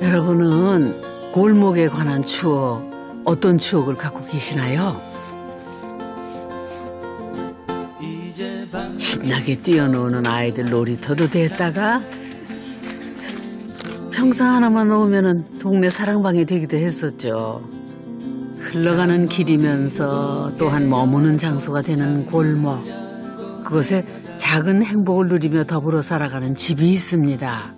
여러분은 골목에 관한 추억, 어떤 추억을 갖고 계시나요? 신나게 뛰어노는 아이들 놀이터도 됐다가 평상 하나만 놓으면 동네 사랑방이 되기도 했었죠. 흘러가는 길이면서 또한 머무는 장소가 되는 골목. 그곳에 작은 행복을 누리며 더불어 살아가는 집이 있습니다.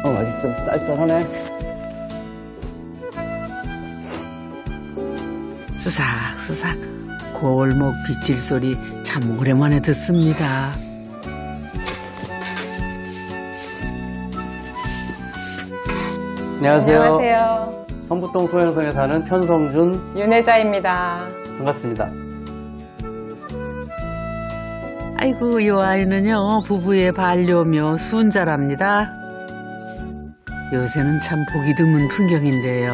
아직 좀 쌀쌀하네. 스삭스삭 골목 빗질 소리 참 오랜만에 듣습니다. 안녕하세요. 안녕하세요. 성북동 소행성에 사는 편성준. 윤혜자입니다. 반갑습니다. 아이고 이 아이는요 부부의 반려묘 순자랍니다. 요새는 참 보기 드문 풍경인데요.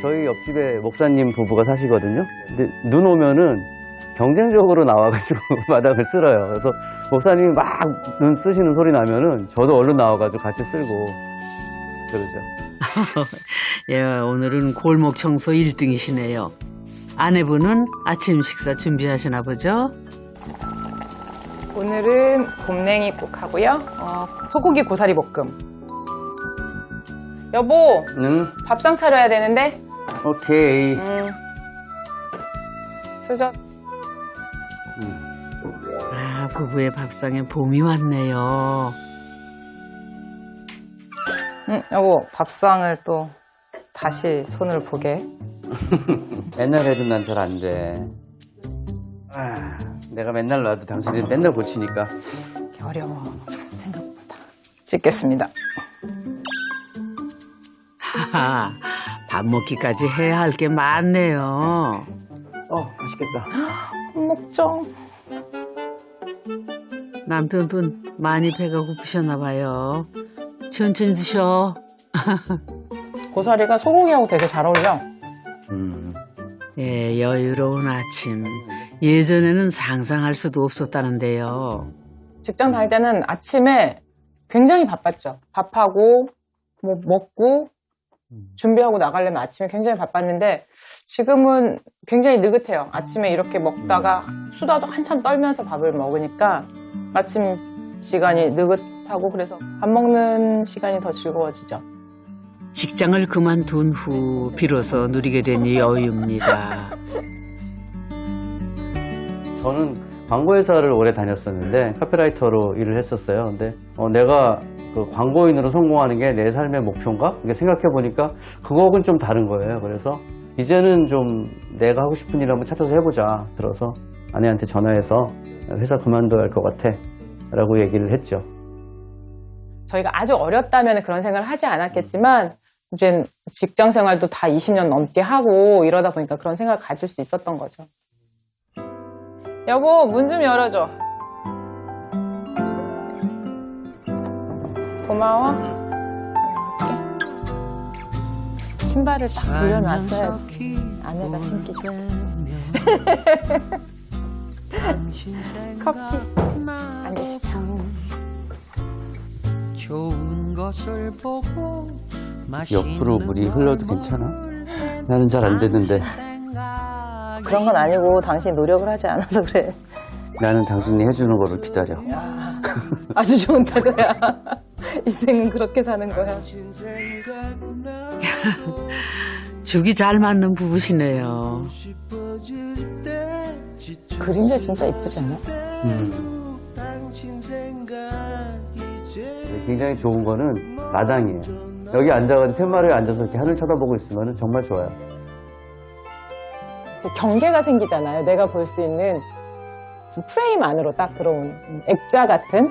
저희 옆집에 목사님 부부가 사시거든요. 근데 눈 오면은 경쟁적으로 나와가지고 마당을 쓸어요. 그래서 목사님이 막 눈 쓰시는 소리 나면은 저도 얼른 나와가지고 같이 쓸고 그러죠. 예, 오늘은 골목 청소 1등이시네요. 아내분은 아침 식사 준비하시나 보죠? 오늘은 곰냉이국하고요. 소고기 고사리 볶음. 여보, 응? 밥상 차려야 되는데. 오케이. 수저. 아, 부부의 밥상에 봄이 왔네요. 여보, 밥상을 또 다시 손을 보게. 맨날 해도 난 잘 안 돼. 내가 맨날 놔도 당신이 맨날 고치니까. 이게 어려워. 생각보다. 찍겠습니다. 하하, 밥 먹기까지 해야 할 게 많네요. 맛있겠다. 먹죠. 남편분 많이 배가 고프셨나 봐요. 천천히 드셔. 고사리가 소고기하고 되게 잘 어울려. 예, 여유로운 아침. 예전에는 상상할 수도 없었다는데요. 직장 다닐 때는 아침에 굉장히 바빴죠. 밥하고, 뭐 먹고, 준비하고 나가려면 아침에 굉장히 바빴는데 지금은 굉장히 느긋해요. 아침에 이렇게 먹다가 수다도 한참 떨면서 밥을 먹으니까 아침 시간이 느긋하고 그래서 밥 먹는 시간이 더 즐거워지죠. 직장을 그만둔 후 비로소 누리게 된 여유입니다. 저는 광고회사를 오래 다녔었는데 카피라이터로 일을 했었어요. 근데 내가 그 광고인으로 성공하는 게 내 삶의 목표인가? 이렇게 생각해보니까 그거하고는 좀 다른 거예요. 그래서 이제는 좀 내가 하고 싶은 일 한번 찾아서 해보자. 들어서 아내한테 전화해서 회사 그만둬야 할 것 같아 라고 얘기를 했죠. 저희가 아주 어렸다면 그런 생각을 하지 않았겠지만 이제 직장 생활도 다 20년 넘게 하고 이러다 보니까 그런 생각을 가질 수 있었던 거죠. 여보, 문 좀 열어줘. 고마워. 신발을 딱 돌려놨어야지. 아내가 신기 좋게. 커피 앉으시죠. 좋은 것을 보고 옆으로 물이 흘러도 괜찮아? 나는 잘 안 되는데. 그런 건 아니고 당신이 노력을 하지 않아서 그래. 나는 당신이 해주는 거를 기다려. 아주 좋은 태도야. 인생은 그렇게 사는 거야. 죽이 잘 맞는 부부시네요. 그림자 진짜 이쁘지 않아? 굉장히 좋은 거는 마당이에요. 여기 앉아가지고 텐마루에 앉아서 이렇게 하늘 쳐다보고 있으면 정말 좋아요. 경계가 생기잖아요. 내가 볼 수 있는 프레임 안으로 딱 들어온 액자 같은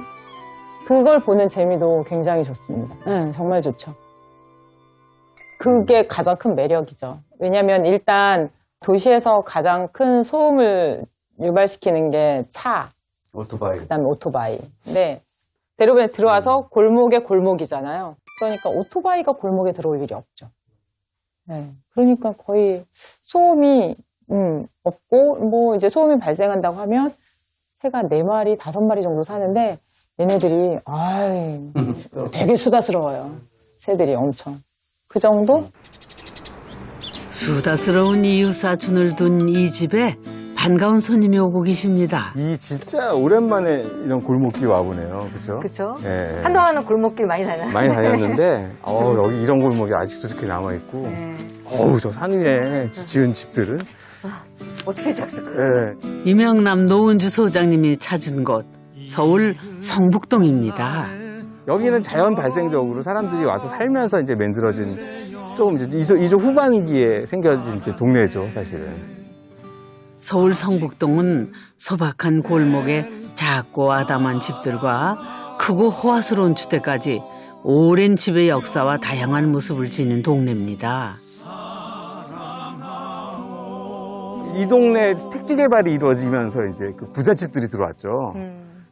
그걸 보는 재미도 굉장히 좋습니다. 정말 좋죠. 그게 가장 큰 매력이죠. 왜냐하면 일단 도시에서 가장 큰 소음을 유발시키는 게 차, 오토바이. 그다음에 오토바이. 근데 대로변에 들어와서 골목에 골목이잖아요. 그러니까 오토바이가 골목에 들어올 일이 없죠. 네. 그러니까 거의 소음이 없고 뭐 이제 소음이 발생한다고 하면 새가 4마리, 5마리 정도 사는데 얘네들이 되게 수다스러워요. 새들이 엄청. 그 정도? 수다스러운 이웃 사촌을 둔 이 집에 반가운 손님이 오고 계십니다. 이 진짜 오랜만에 이런 골목길 와보네요. 그죠? 그쵸? 예. 한동안은 골목길 많이 다녔는데. 많이 다녔는데, 여기 이런 골목이 아직도 이렇게 남아있고, 네. 저 산 위에 지은 집들은. 어떻게 지었을까? 예. 이명남 노은주 소장님이 찾은 곳 서울 성북동입니다. 여기는 자연 발생적으로 사람들이 와서 살면서 이제 만들어진, 좀 이제 이조 후반기에 생겨진 이렇게 동네죠, 사실은. 서울 성북동은 소박한 골목에 작고 아담한 집들과 크고 호화스러운 주택까지 오랜 집의 역사와 다양한 모습을 지닌 동네입니다. 이 동네 택지 개발이 이루어지면서 이제 그 부잣집들이 들어왔죠.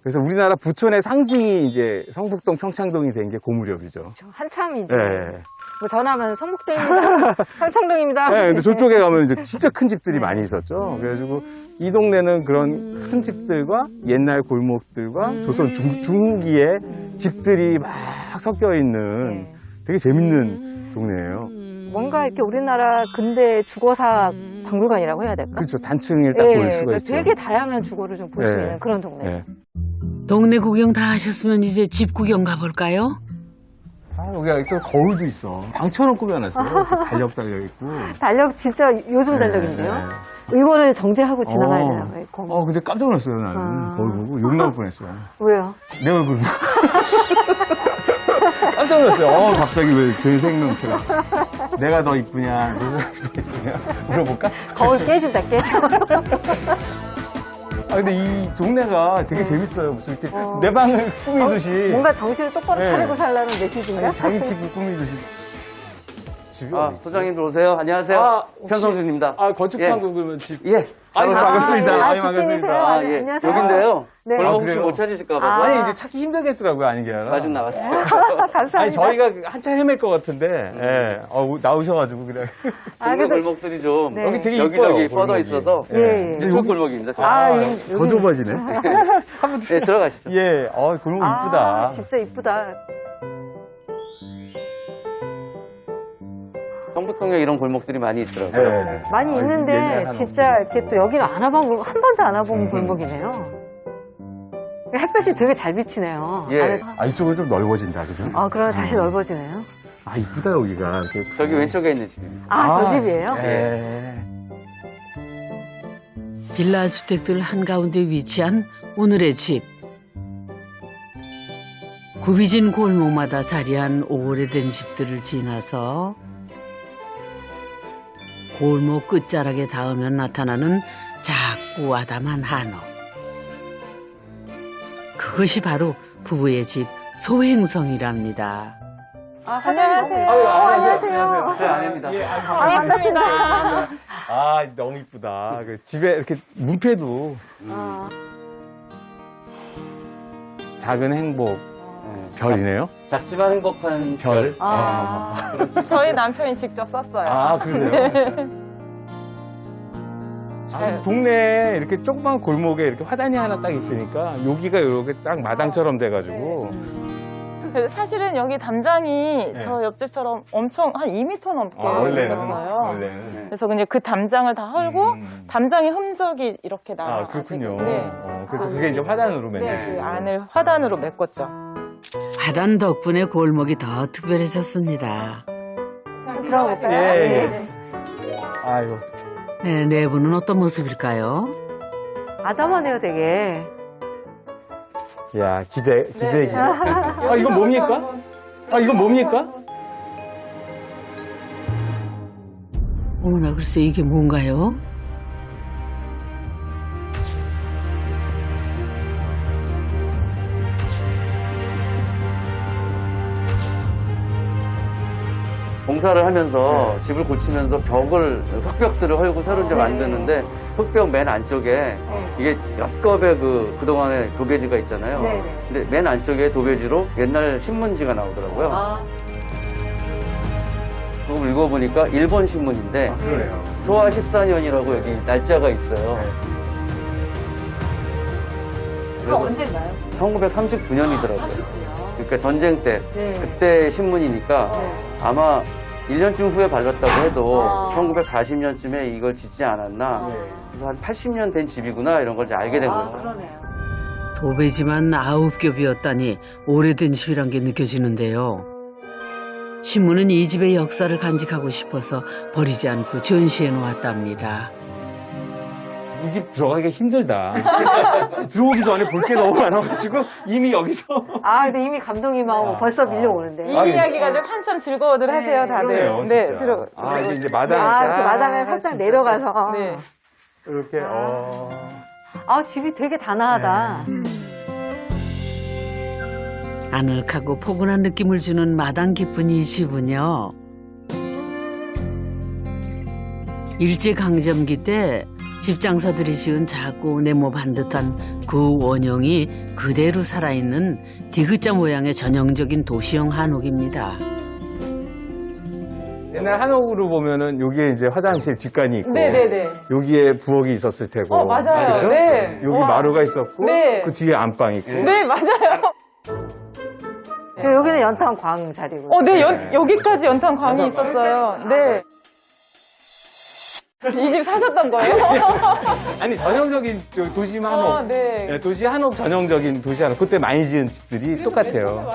그래서 우리나라 부촌의 상징이 이제 성북동, 평창동이 된 게 그 무렵이죠. 한참 이제. 예. 뭐 전화하면 성북동입니다. 평창동입니다. 네, 근데 저쪽에 가면 이제 진짜 큰 집들이 많이 있었죠. 그래가지고 이 동네는 그런 큰 집들과 옛날 골목들과 조선 중후기의 집들이 막 섞여 있는 되게 재밌는 동네예요. 뭔가 이렇게 우리나라 근대 주거사 박물관이라고 해야 될까? 그렇죠. 단층을 딱 볼 수가 있죠. 되게 다양한 주거를 좀 볼 수 네. 있는 그런 동네. 네. 동네 구경 다 하셨으면 이제 집 구경 가볼까요? 여기가 또 거울도 있어. 방처럼 꾸며놨어요. 이렇게 달력 달려있고. 달력 진짜 요즘 달력인데요. 이거를 정제하고 지나가야 되나 봐요. 근데 깜짝 놀랐어요, 나는. 거울 보고 욕 나올 뻔했어요. 왜요? 내 얼굴 보고. 깜짝 놀랐어요. 갑자기 왜 제 생명처럼. 내가 더 이쁘냐, 누가 더 이쁘냐. 물어볼까? 거울 깨진다, 깨져. 근데 이 동네가 되게 재밌어요. 무슨 이렇게 내 방을 꾸미듯이. 뭔가 정신을 똑바로 네. 차리고 살라는 메시지인가? 자기 집을 꾸미듯이. 집이 어디 있지? 소장님들 오세요. 안녕하세요. 혹시- 편성준입니다. 건축판고 그러면 집. 예. 반갑습니다. 집주인이세요? 예. 안녕하세요. 여긴데요. 네. 골목 혹시 그래요? 못 찾으실까봐. 아니, 이제 찾기 힘들겠더라고요, 아닌 게 아니라. 마중 나왔어요. 감사합니다. 아니, 저희가 한참 헤맬 것 같은데, 나오셔가지고, 그래. 동네 그래도- 골목들이 좀 네. 여기 되게 여기 이뻐요. 저기 뻗어 골목이. 있어서 예. 이쪽 골목입니다. 더 좁아지네. 예, 들어가시죠. 예, 골목 이쁘다. 진짜 이쁘다. 성북동에 이런 골목들이 많이 있더라고요. 네. 많이 있는데 옛날 진짜 이렇게 또 여기는 안 와본 한 번도 안 와본 골목이네요. 햇볕이 되게 잘 비치네요. 예. 이쪽은 좀 넓어진다, 그죠? 그러면 다시 넓어지네요. 이쁘다, 여기가. 저기 왼쪽에 있는 집입니다. 저 집이에요? 예. 빌라 주택들 한가운데 위치한 오늘의 집. 굽이진 골목마다 자리한 오래된 집들을 지나서 골목 끝자락에 닿으면 나타나는 작고 아담한 한옥. 그것이 바로 부부의 집 소행성이랍니다. 안녕하세요. 안녕하세요. 제 아내입니다. 반갑습니다. 너무 이쁘다. 그 집에 이렇게 문패도. 작은 행복. 별이네요? 작지만 행복한 별. 저희 남편이 직접 썼어요. 그러세요? 동네에 이렇게 조그만 골목에 이렇게 화단이 하나 딱 있으니까 여기가 이렇게 딱 마당처럼 돼가지고. 그래서 사실은 여기 담장이 네. 저 옆집처럼 엄청 한 2m 넘게 원래는. 있었어요. 그래서 근데 그 담장을 다 헐고 담장의 흔적이 이렇게 나와요. 그렇군요. 네. 그래서 그게 이제 화단으로 네, 맨날. 그 안을 화단으로 메꿨죠. 화단 덕분에 골목이 더 특별해졌습니다. 들어가 볼까요? 예. 아이고. 네, 내부는 어떤 모습일까요? 아담하네요, 되게. 야, 기대. 이건 뭡니까? 이건 뭡니까? 어머나, 글쎄 이게 뭔가요? 공사를 하면서 집을 고치면서 흙벽들을 헐고 새로 이제 만드는데 흙벽 맨 안쪽에 이게 몇 겁의 그동안의 도배지가 있잖아요. 네. 근데 맨 안쪽에 도배지로 옛날 신문지가 나오더라고요. 그걸 읽어보니까 일본 신문인데 그래요. 소화 14년이라고 여기 날짜가 있어요. 그거 언젠가요? 1939년이더라고요. 그러니까 전쟁 때 네. 그때 신문이니까 아마 1년쯤 후에 발랐다고 해도 아. 1940년쯤에 이걸 짓지 않았나. 그래서 한 80년 된 집이구나 이런 걸 이제 알게 된 거죠. 그러네요. 도배지만 9겹이었다니 오래된 집이란 게 느껴지는데요. 신문은 이 집의 역사를 간직하고 싶어서 버리지 않고 전시해 놓았답니다. 이 집 들어가기가 힘들다. 들어오기 전에 볼 게 너무 많아가지고 이미 여기서. 아, 근데 이미 감동이 막 벌써 밀려오는데. 이 이야기 가지고 한참 즐거워들 하세요, 다들. 그러네요, 네, 진짜. 들어. 아, 이제 마당. 아, 이렇게 마당을 살짝 진짜. 내려가서. 네. 이렇게, 아, 집이 되게 단아하다. 아늑하고 포근한 느낌을 주는 마당 깊은 이 집은요. 일제강점기 때 집장사들이 지은 작고 네모 반듯한 그 원형이 그대로 살아있는 디귿자 모양의 전형적인 도시형 한옥입니다. 옛날 한옥으로 보면은 여기에 이제 화장실 뒷간이 있고. 네네네. 여기에 부엌이 있었을 테고. 맞아요. 그죠? 네. 여기 와. 마루가 있었고. 네. 그 뒤에 안방 있고. 네, 맞아요. 여기는 연탄 광 자리고. 네, 여기까지 연탄 광이 있었어요. 네. 이 집 사셨던 거예요? 아니, 전형적인 도시 한옥. 네. 네, 도시 한옥 전형적인 도시 한옥. 그때 많이 지은 집들이 똑같아요.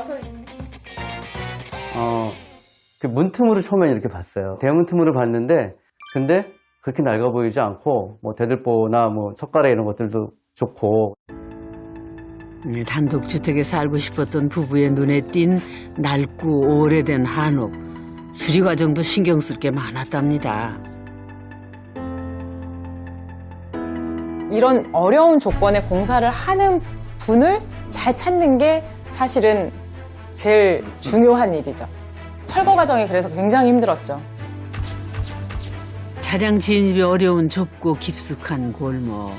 그 문틈으로 처음에 이렇게 봤어요. 대문틈으로 봤는데, 근데 그렇게 낡아 보이지 않고, 뭐 대들보나 뭐 석가래 이런 것들도 좋고. 단독주택에 살고 싶었던 부부의 눈에 띈 낡고 오래된 한옥. 수리 과정도 신경 쓸 게 많았답니다. 이런 어려운 조건의 공사를 하는 분을 잘 찾는 게 사실은 제일 중요한 일이죠. 철거 과정이 그래서 굉장히 힘들었죠. 차량 진입이 어려운 좁고 깊숙한 골목.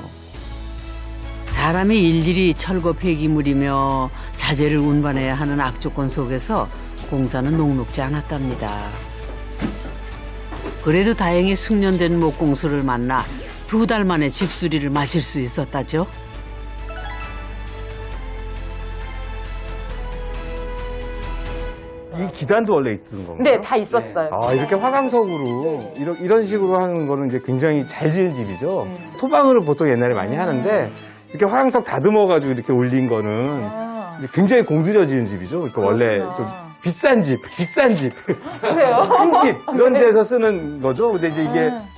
사람이 일일이 철거 폐기물이며 자재를 운반해야 하는 악조건 속에서 공사는 녹록지 않았답니다. 그래도 다행히 숙련된 목공소를 만나 2달 만에 집수리를 마칠 수 있었다죠. 이 기단도 원래 있던 건가요? 네, 다 있었어요. 아, 이렇게 화강석으로 이런 식으로 하는 거는 이제 굉장히 잘 지은 집이죠. 토방을 보통 옛날에 많이 하는데 이렇게 화강석 다듬어가지고 이렇게 올린 거는 이제 굉장히 공들여 지은 집이죠. 그러니까 원래 좀 비싼 집. 그래요? 큰 집, 이런 데서 쓰는 거죠. 근데 이제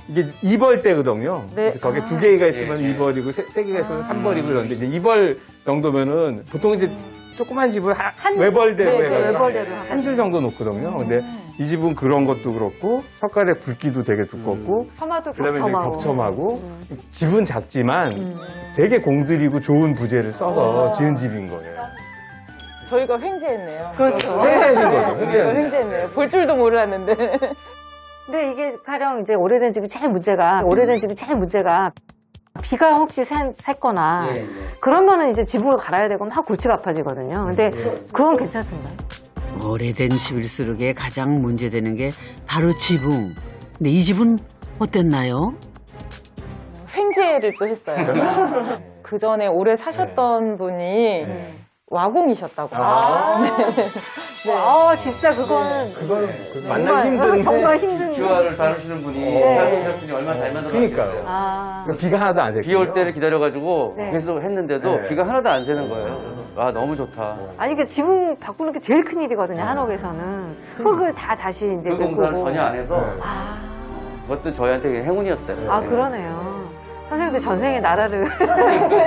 이게 2벌대거든요. 네. 저게 2개가 있으면 2벌이고 3개가 있으면 3벌이고 이런데 이제 2벌 정도면은 보통 이제 조그만 집을 외벌대로 네, 해가지고 외벌대로 한 줄 정도 놓거든요. 근데 이 집은 그런 것도 그렇고 석가래 굵기도 되게 두껍고 처마도 그다음에 이제 겹쳐마고. 겹쳐마고 집은 작지만 되게 공들이고 좋은 부재를 써서 지은 집인 거예요. 저희가 횡재했네요. 그렇죠. 횡재하신 거죠. 저희가 횡재했네요. 볼 줄도 몰랐는데. 근데 이게 가령 이제 오래된 집이 제일 문제가 비가 혹시 샜거나 그러면은 이제 지붕을 갈아야 되고 막 골치가 아파지거든요. 근데 그건 괜찮던가요? 오래된 집일수록에 가장 문제되는 게 바로 지붕. 근데 이 집은 어땠나요? 횡재를 또 했어요. 그 전에 오래 사셨던 분이 와공이셨다고. 아, 진짜 그거는 만나기 힘든 정말 힘든. 기와를 다루시는 분이 잘 오셨으니 얼마나 잘 만들어 그러니까요. 아, 비가 하나도 안 샜거든요. 비 올 때를 기다려가지고 네. 계속 했는데도 네. 비가 하나도 안 새는 거예요. 그래서 아 너무 좋다. 아니 그 지붕 바꾸는 게 제일 큰 일이거든요. 한옥에서는 흙을 다 다시 이제 그 공사를 메꾸고. 전혀 안 해서 그것도 저희한테 행운이었어요. 아, 그러네요. 선생님도 전생에 나라를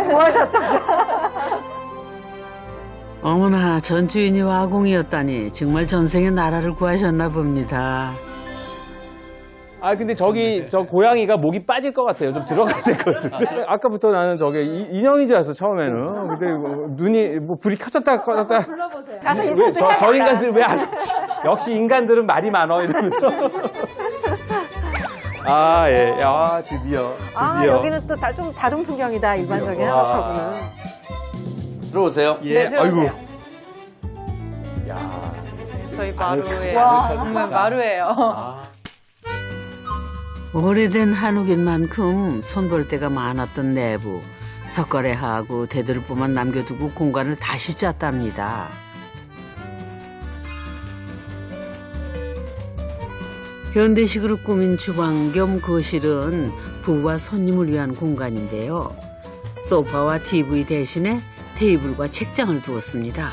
구하셨던. 어머나 전주인이 와공이었다니 정말 전생에 나라를 구하셨나 봅니다. 아 근데 저 고양이가 목이 빠질 것 같아요. 좀 들어가야 될 것 같은데. 아까부터 나는 저게 인형인 줄 알았어 처음에는. 근데 눈이 뭐 불이 켜졌다 꺼졌다. 가서 왜 인사 좀 저 해라. 인간들 왜 안 오지? 역시 인간들은 말이 많어 이러면서. 아 예, 야 드디어. 아, 여기는 또 좀 다른 풍경이다, 일반적인 한옥하고는. 들어오세요. 예, 네, 들어오세요. 아이고. 야. 저희 마루예요. 와. 정말 마루예요. 오래된 한옥인 만큼 손볼 데가 많았던 내부. 석가래하고 대들보만 남겨두고 공간을 다시 짰답니다. 현대식으로 꾸민 주방 겸 거실은 부부와 손님을 위한 공간인데요. 소파와 TV 대신에 테이블과 책장을 두었습니다.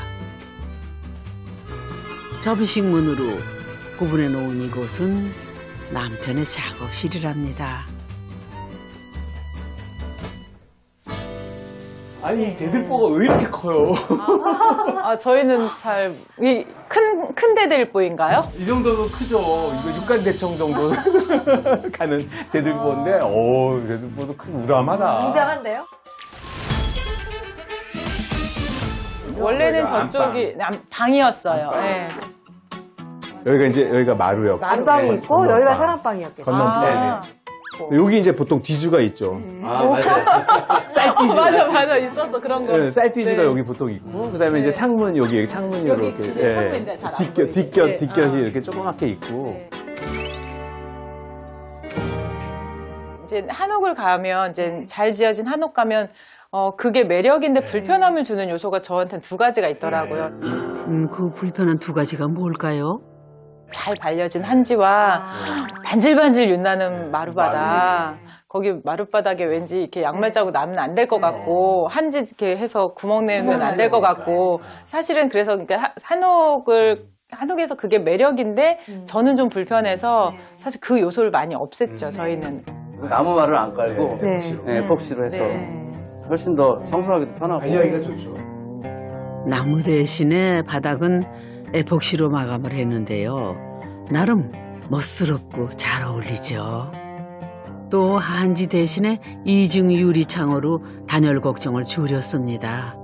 접이식문으로 구분해 놓은 이곳은 남편의 작업실이랍니다. 아니 대들보가 왜 이렇게 커요? 저희는 큰 대들보인가요? 이 정도도 크죠. 이거 육간대청 정도 가는 대들보인데, 대들보도 큰 우람하다. 웅장한데요? 원래는 여기가 저쪽이 방이었어요. 네. 여기가 마루였고. 안방이 있고 건너방. 여기가 사랑방이었겠죠. 아, 여기 이제 보통 뒤주가 있죠. 아, 맞아요. 쌀띠주가. 맞아. 있었어. 그런 거. 네, 쌀띠주가 네. 여기 보통 있고, 그 다음에 이제 창문, 창문이 여기 이렇게. 뒤에 창문인데 잘안 보이지. 뒷곁이 네. 이렇게 조그맣게 있고. 네. 이제 한옥을 가면, 이제 잘 지어진 한옥 가면, 그게 매력인데 불편함을 주는 요소가 저한테는 두 가지가 있더라고요. 그 불편한 두 가지가 뭘까요? 잘 발려진 한지와 반질반질 윤나는 마룻바닥. 거기 마룻바닥에 왠지 이렇게 양말 자국 나면 안 될 것 같고, 한지 이렇게 해서 구멍 내면 안 될 것 같고, 사실은 그래서 그러니까 한옥에서 그게 매력인데, 저는 좀 불편해서 사실 그 요소를 많이 없앴죠, 저희는. 나무 말을 안 깔고 네. 네, 에폭시로 해서 네. 훨씬 더 성수하기도 편하고. 관리하기가 좋죠. 나무 대신에 바닥은 에폭시로 마감을 했는데요. 나름 멋스럽고 잘 어울리죠. 또 한지 대신에 이중 유리창으로 단열 걱정을 줄였습니다.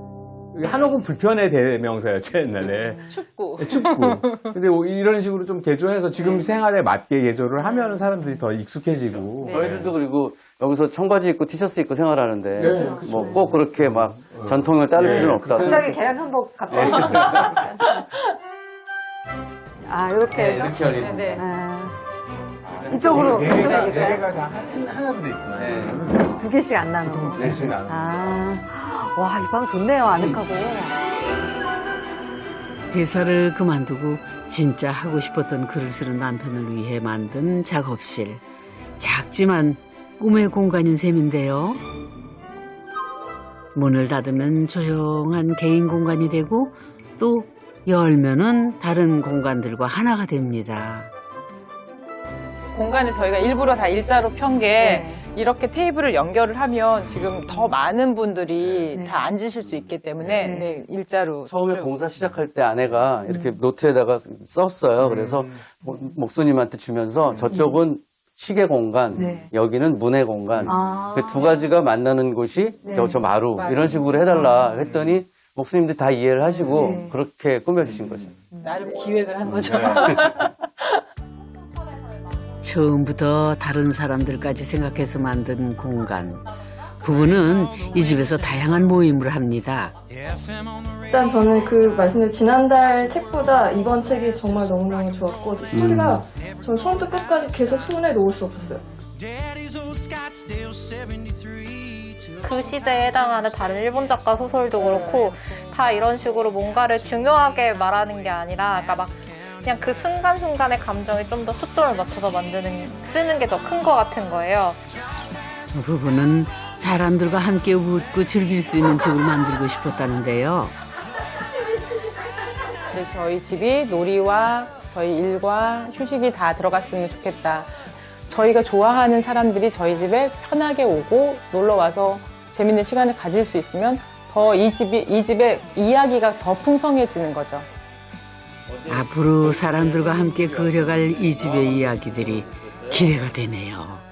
한옥은 불편의 대명사였죠, 옛날에. 춥고. 춥고. 근데 이런 식으로 좀 개조해서 지금 생활에 맞게 개조를 하면 사람들이 더 익숙해지고. 저희들도 그리고 여기서 청바지 입고 티셔츠 입고 생활하는데 네. 뭐 꼭 그렇게 막 전통을 따를 네. 필요는 없다. 갑자기 계란 한복 갑자기 했어요. 이렇게 해서. 이렇게 열리는. 네. 이쪽으로 네 개가 이쪽으로 다 하나로 돼 있구나. 네. 두 개씩 안 나눠. 네 개씩 와, 이 방 좋네요, 아늑하고. 회사를 그만두고 진짜 하고 싶었던 글을 쓰는 남편을 위해 만든 작업실. 작지만 꿈의 공간인 셈인데요. 문을 닫으면 조용한 개인 공간이 되고 또 열면은 다른 공간들과 하나가 됩니다. 공간을 저희가 일부러 다 일자로 편 게 이렇게 테이블을 연결을 하면 지금 더 많은 분들이 네. 다 앉으실 수 있기 때문에 네, 일자로. 처음에 공사 시작할 때 아내가 이렇게 노트에다가 썼어요. 그래서 목수님한테 주면서 저쪽은 시계 공간, 네. 여기는 문의 공간. 그 두 가지가 만나는 곳이 네. 저 마루 마루. 이런 식으로 해달라 했더니 목수님들이 다 이해를 하시고 네. 그렇게 꾸며주신 거죠. 나름 기획을 한 거죠. 처음부터 다른 사람들까지 생각해서 만든 공간. 부부는 이 집에서 다양한 모임을 합니다. 일단 저는 그 말씀드린 지난달 책보다 이번 책이 정말 너무너무 좋았고 스토리가 저는 처음부터 끝까지 계속 손에 놓을 수 없었어요. 그 시대에 해당하는 다른 일본 작가 소설도 그렇고 다 이런 식으로 뭔가를 중요하게 말하는 게 아니라 그러니까 막 그냥 그 순간순간의 감정에 좀 더 초점을 맞춰서 쓰는 게 더 큰 것 같은 거예요. 부부는 사람들과 함께 웃고 즐길 수 있는 집을 만들고 싶었다는데요. 근데 저희 집이 놀이와 저희 일과 휴식이 다 들어갔으면 좋겠다. 저희가 좋아하는 사람들이 저희 집에 편하게 오고 놀러 와서 재밌는 시간을 가질 수 있으면 더 이 집의 이야기가 더 풍성해지는 거죠. 앞으로 사람들과 함께 그려갈 이 집의 이야기들이 기대가 되네요.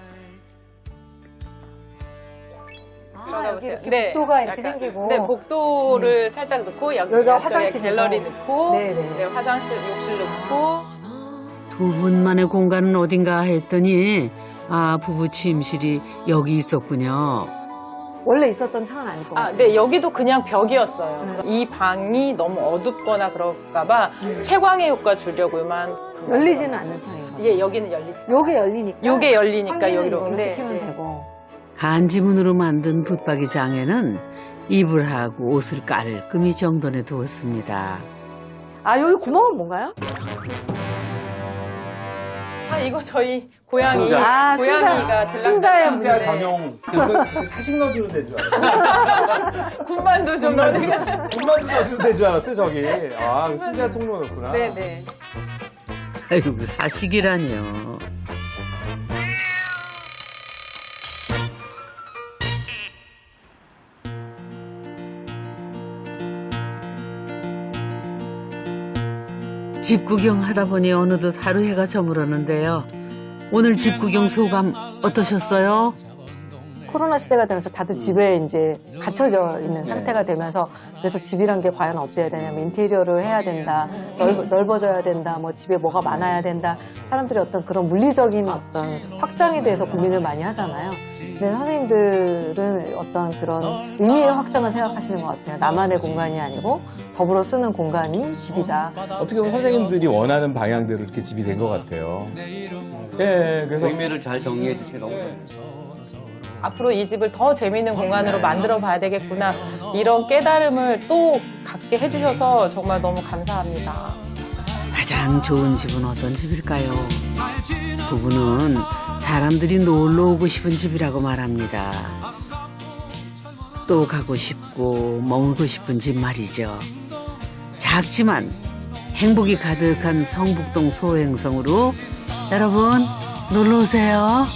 여기 이렇게 복도가 이렇게 생기고. 네, 복도를 살짝 넣고 여기가 화장실이고. 갤러리 넣고 네네. 네, 화장실, 욕실 넣고 두 분만의 공간은 어딘가 했더니 부부 침실이 여기 있었군요. 원래 있었던 창은 아닐 것 같아요. 네, 여기도 그냥 벽이었어요. 이 방이 너무 어둡거나 그럴까봐 채광의 효과 주려고 요만큼. 열리지는 않는 창이에요. 예, 여기는 열리지. 요게 열리니까. 요게 열리니까 환기는 여기로. 이걸로 네, 시키면 네. 되고. 한지문으로 만든 붙박이장에는 이불 하고 옷을 깔끔히 정돈해 두었습니다. 아, 여기 구멍은 뭔가요? 이거 저희 고양이. 순자. 아, 고양이가 순자의 들락날락 진짜 문제. 전용 사식 넣어주는 데인 줄 알았어요. 군만두 좀 넣는 군만두 넣어주는 데인 줄 알았어요, 저기. 아, 순자 통로 넣구나. 네네. 아이고 사식이라니요. 집 구경하다 보니 어느덧 하루 해가 저물었는데요. 오늘 집 구경 소감 어떠셨어요? 코로나 시대가 되면서 다들 집에 이제 갇혀져 있는 상태가 되면서 그래서 집이란 게 과연 어때야 되냐면 인테리어를 해야 된다, 넓어져야 된다, 뭐 집에 뭐가 많아야 된다. 사람들이 어떤 그런 물리적인 어떤 확장에 대해서 고민을 많이 하잖아요. 근데 선생님들은 어떤 그런 의미의 확장을 생각하시는 것 같아요. 나만의 공간이 아니고 더불어 쓰는 공간이 집이다. 어떻게 보면 선생님들이 원하는 방향대로 이렇게 집이 된 것 같아요. 예, 그래서 의미를 잘 정리해 주시니 너무 좋아요. 앞으로 이 집을 더 재미있는 공간으로 만들어 봐야 되겠구나. 이런 깨달음을 또 갖게 해주셔서 정말 너무 감사합니다. 가장 좋은 집은 어떤 집일까요? 부부는 사람들이 놀러 오고 싶은 집이라고 말합니다. 또 가고 싶고 머물고 싶은 집 말이죠. 작지만 행복이 가득한 성북동 소행성으로 여러분 놀러 오세요.